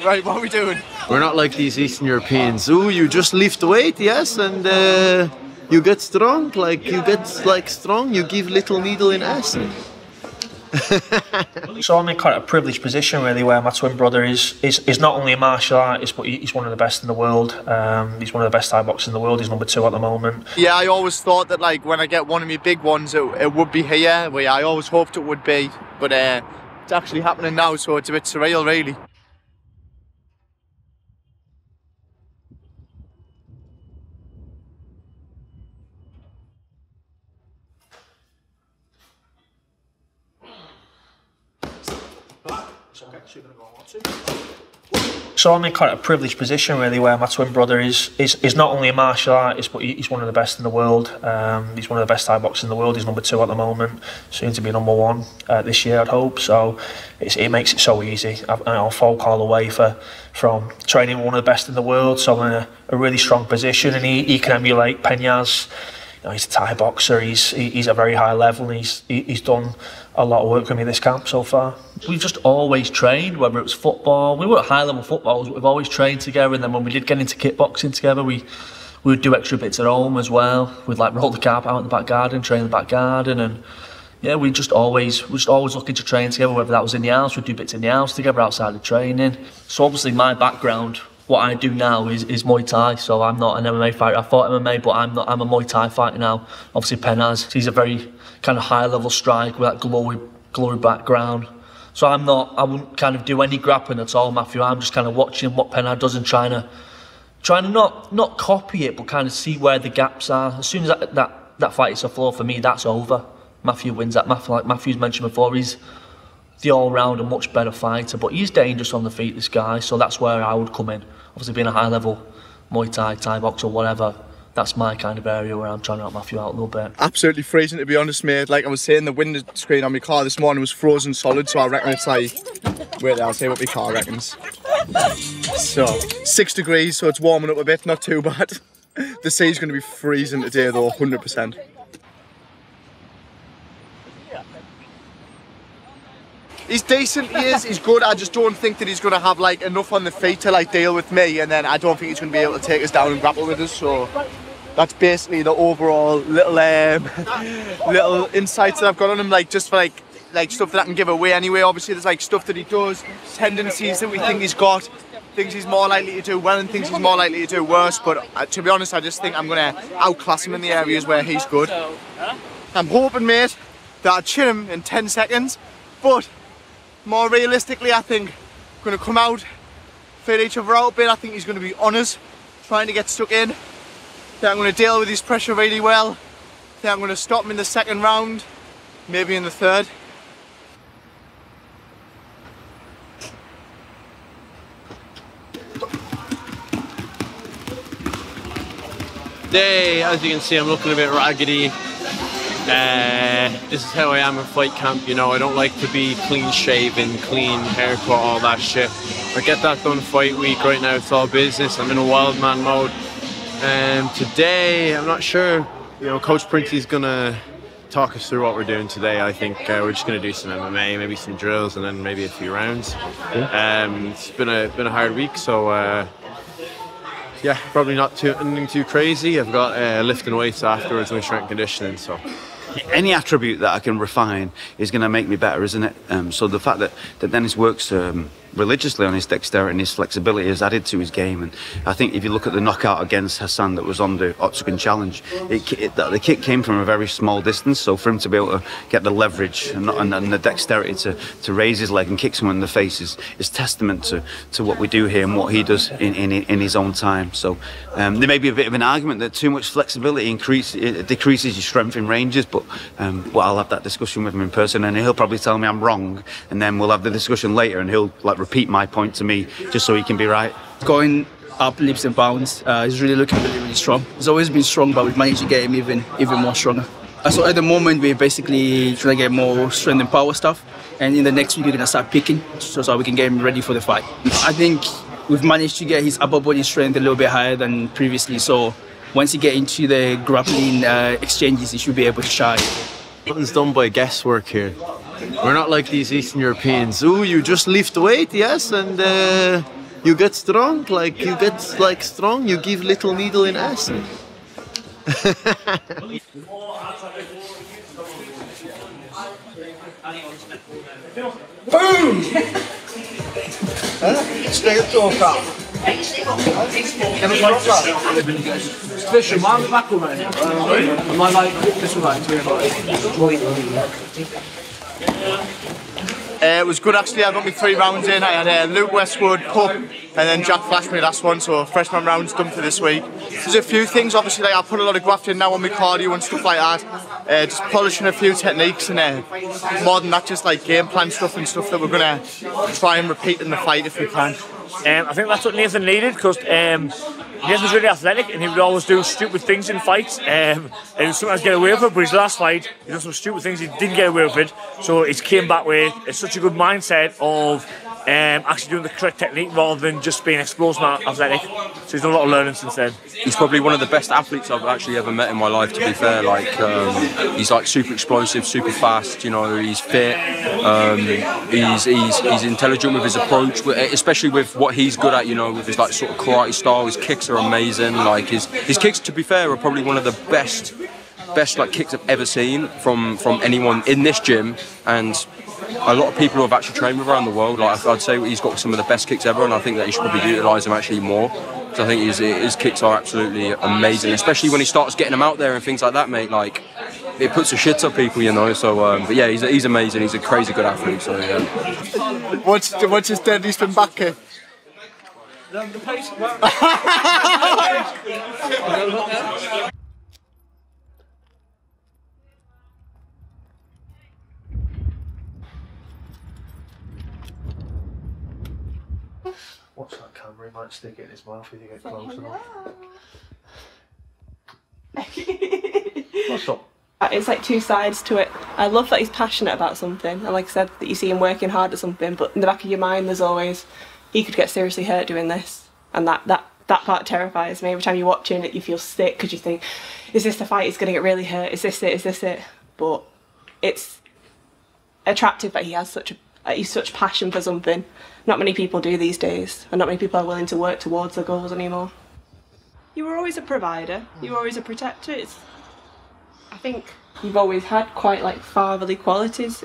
Right, what are we doing? We're not like these Eastern Europeans. Ooh, you just lift weight, yes, and you get strong. Like you get like strong. You give little needle in ass. So I'm in quite a privileged position really, where my twin brother is not only a martial artist, but he's one of the best in the world. He's one of the best Thai boxers in the world. He's number 2 at the moment. Yeah, I always thought that like when I get one of my big ones, it would be here. Well, yeah, I always hoped it would be, but it's actually happening now, so it's a bit surreal, really. So I'm in quite a privileged position really, where my twin brother is not only a martial artist, but he's one of the best in the world. He's one of the best Thai boxers in the world. He's number 2 at the moment, soon to be number 1 this year, I'd hope. So it makes it so easy. I'll folk all the way from training with one of the best in the world, so I'm in a really strong position, and he can emulate Peñáz. You know, he's a Thai boxer. He's at a very high level, and he's done a lot of work with me this camp so far. We've just always trained, whether it was football. We weren't high level footballers, but we've always trained together. And then when we did get into kickboxing together, we would do extra bits at home as well. We'd like roll the carpet out in the back garden, train in the back garden, and yeah, we just always looking to train together. Whether that was in the house, we'd do bits in the house together outside of training. So obviously my background, what I do now is Muay Thai, so I'm not an MMA fighter. I fought MMA, but I'm a Muay Thai fighter now. Obviously Peñáz, he's a very kind of high level striker with that glory background. So I wouldn't kind of do any grappling at all, Matthew. I'm just kind of watching what Peñáz does and trying to not copy it, but kind of see where the gaps are. As soon as that fight is a floor for me, that's over. Matthew wins that. Like Matthew's mentioned before, he's the all-round and much better fighter, but he's dangerous on the feet, this guy, so that's where I would come in. Obviously being a high-level Muay Thai, Thai boxer, whatever, that's my kind of area where I'm trying to help Matthew out a little bit. Absolutely freezing, to be honest, mate. Like I was saying, the windscreen on my car this morning was frozen solid, so I reckon it's like, wait there, I'll say what my car reckons. So, 6 degrees, so it's warming up a bit, not too bad. The sea's going to be freezing today though, 100%. He's decent, he is, he's good. I just don't think that he's going to have like enough on the feet to like deal with me, and then I don't think he's going to be able to take us down and grapple with us. So that's basically the overall little little insights that I've got on him, like just for like stuff that I can give away anyway. Obviously there's like stuff that he does, tendencies that we think he's got, things he's more likely to do well and things he's more likely to do worse, but to be honest I just think I'm going to outclass him in the areas where he's good. I'm hoping, mate, that I chin him in 10 seconds, but more realistically, I think we're going to come out, feel each other out a bit. I think he's going to be on us, trying to get stuck in. I think I'm going to deal with his pressure really well. I think I'm going to stop him in the 2nd round, maybe in the 3rd. Today, as you can see, I'm looking a bit raggedy. This is how I am in fight camp, you know. I don't like to be clean shaven, clean haircut, all that shit. I get that done fight week. Right now it's all business. I'm in a wild man mode. Today, I'm not sure, you know, Coach Printy's gonna talk us through what we're doing today. I think we're just gonna do some MMA, maybe some drills, and then maybe a few rounds. It's been a hard week, so yeah, probably not anything too crazy. I've got lifting weights afterwards and strength conditioning, so. Any attribute that I can refine is going to make me better, isn't it? So the fact that Dennis works religiously on his dexterity and his flexibility has added to his game. And I think if you look at the knockout against Hassan that was on the Octagon Challenge, the kick came from a very small distance. So for him to be able to get the leverage and the dexterity to raise his leg and kick someone in the face is testament to what we do here and what he does in his own time. So there may be a bit of an argument that too much flexibility decreases your strength in ranges, but well, I'll have that discussion with him in person, and he'll probably tell me I'm wrong, and then we'll have the discussion later, and he'll like repeat my point to me just so he can be right. Going up leaps and bounds, he's really looking really strong. He's always been strong, but we've managed to get him even more stronger. So at the moment we're basically trying to get more strength and power stuff, and in the next week we're going to start picking so we can get him ready for the fight. I think we've managed to get his upper body strength a little bit higher than previously, so once you get into the grappling exchanges, he should be able to shine. Nothing's done by guesswork here. We're not like these Eastern Europeans. Ooh, you just lift weight, yes, and You get strong, like you get like strong. You give little needle in ass. Boom! Stay up to our it was good actually. I got me 3 rounds in. I had Luke Westwood, Pup, and then Jack flashed me last one, so freshman rounds done for this week. There's a few things, obviously, like I put a lot of graft in now on my cardio and stuff like that. Just polishing a few techniques and more than that, just like game plan stuff and stuff that we're going to try and repeat in the fight if we can. I think that's what Nathan needed, because Nathan's really athletic and he would always do stupid things in fights. And he would sometimes get away with it, but his last fight, he done some stupid things, he didn't get away with it. So he's came back with such a good mindset of actually doing the correct technique rather than just being explosive and athletic. So he's done a lot of learning since then. He's probably one of the best athletes I've actually ever met in my life, to be fair. Like he's like super explosive, super fast, you know, he's fit, he's intelligent with his approach, especially with what he's good at, you know, with his like sort of karate style. His kicks are amazing. Like his kicks, to be fair, are probably one of the best like kicks I've ever seen from anyone in this gym, and a lot of people who have actually trained with around the world. Like I'd say he's got some of the best kicks ever, and I think that he should probably utilise them actually more. Because I think his kicks are absolutely amazing, especially when he starts getting them out there and things like that, mate. Like it puts the shit up people, you know. So, but yeah, he's amazing. He's a crazy good athlete. So yeah. What's his deadly spin back kick? Watch that camera, he might stick it in his mouth if you get close enough. What's up? It's like 2 sides to it. I love that he's passionate about something, and like I said, that you see him working hard at something, but in the back of your mind there's always, he could get seriously hurt doing this, and that part terrifies me. Every time you're watching it you feel sick because you think, is this the fight, he's going to get really hurt, is this it? But it's attractive that he has such passion for something. Not many people do these days, and not many people are willing to work towards their goals anymore. You were always a provider, you were always a protector. I think you've always had quite like fatherly qualities.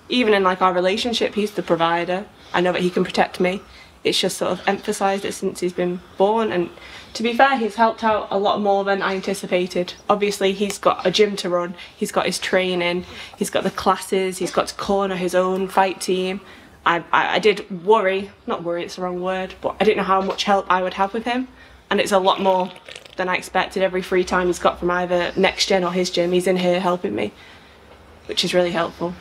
Even in like our relationship, he's the provider. I know that he can protect me. It's just sort of emphasised it since he's been born, and to be fair, he's helped out a lot more than I anticipated. Obviously, he's got a gym to run, he's got his training, he's got the classes, he's got to corner his own fight team. I did worry, not worry, it's the wrong word, but I didn't know how much help I would have with him, and it's a lot more than I expected. Every free time he's got from either Next Gen or his gym, he's in here helping me, which is really helpful.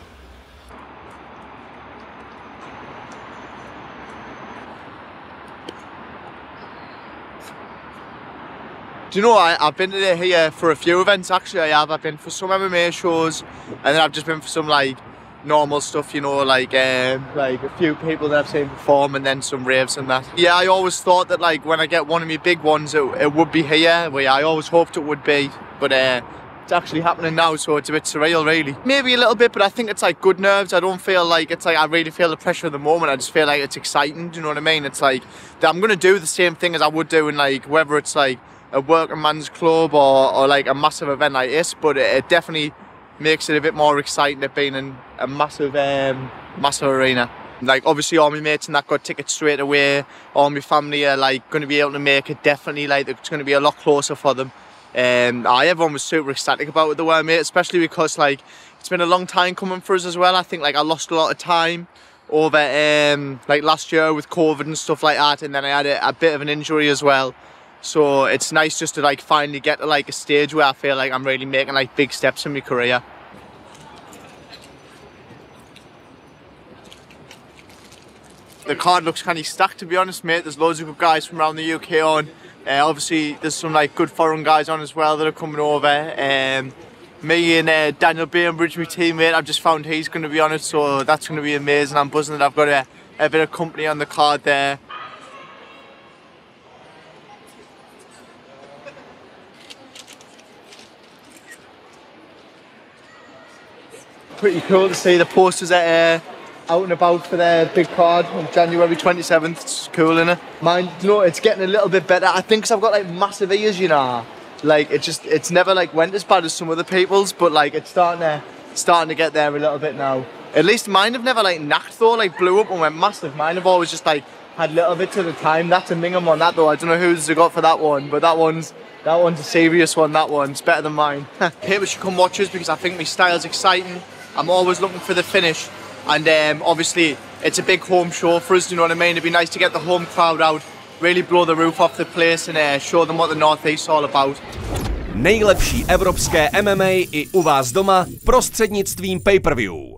Do you know, I've been here for a few events actually. I've been for some MMA shows, and then I've just been for some like normal stuff, you know, like a few people that I've seen perform, and then some raves and that. Yeah, I always thought that like when I get one of my big ones, it would be here. Well, yeah, I always hoped it would be, but it's actually happening now, so it's a bit surreal really. Maybe a little bit, but I think it's like good nerves. I don't feel like it's like I really feel the pressure at the moment. I just feel like it's exciting, do you know what I mean? It's like that I'm gonna do the same thing as I would do in like whether it's like a working man's club or like a massive event like this, but it definitely makes it a bit more exciting at being in a massive arena. Like obviously all my mates and that got tickets straight away. All my family are like going to be able to make it. Definitely like it's going to be a lot closer for them. Everyone was super ecstatic about it, the way, mate, especially because like it's been a long time coming for us as well. I think like I lost a lot of time over like last year with COVID and stuff like that, and then I had a bit of an injury as well. So it's nice just to like finally get to like a stage where I feel like I'm really making like big steps in my career. The card looks kind of stacked, to be honest, mate. There's loads of good guys from around the UK on. Obviously there's some like good foreign guys on as well that are coming over. Me and Daniel Bainbridge, my teammate, I've just found he's going to be on it, so that's going to be amazing. I'm buzzing that I've got a bit of company on the card there. Pretty cool to see the posters at out and about for their big card on January 27th. It's cool, innit? Mine, you know, it's getting a little bit better. I think 'cause I've got like massive ears, you know. Like it's never like went as bad as some other people's, but like it's starting to get there a little bit now. At least mine have never like knacked though, like blew up and went massive. Mine have always just like had little bits at a time. That's a minimum on that though. I don't know who's got for that one, but that one's a serious one. That one's better than mine. People should come watch us because I think my style's exciting. I'm always looking for the finish, and obviously it's a big home show for us. You know what I mean? It'd be nice to get the home crowd out, really blow the roof off the place, and show them what the North East's all about. Nejlepší evropské MMA i u vás doma prostřednictvím pay-per-view.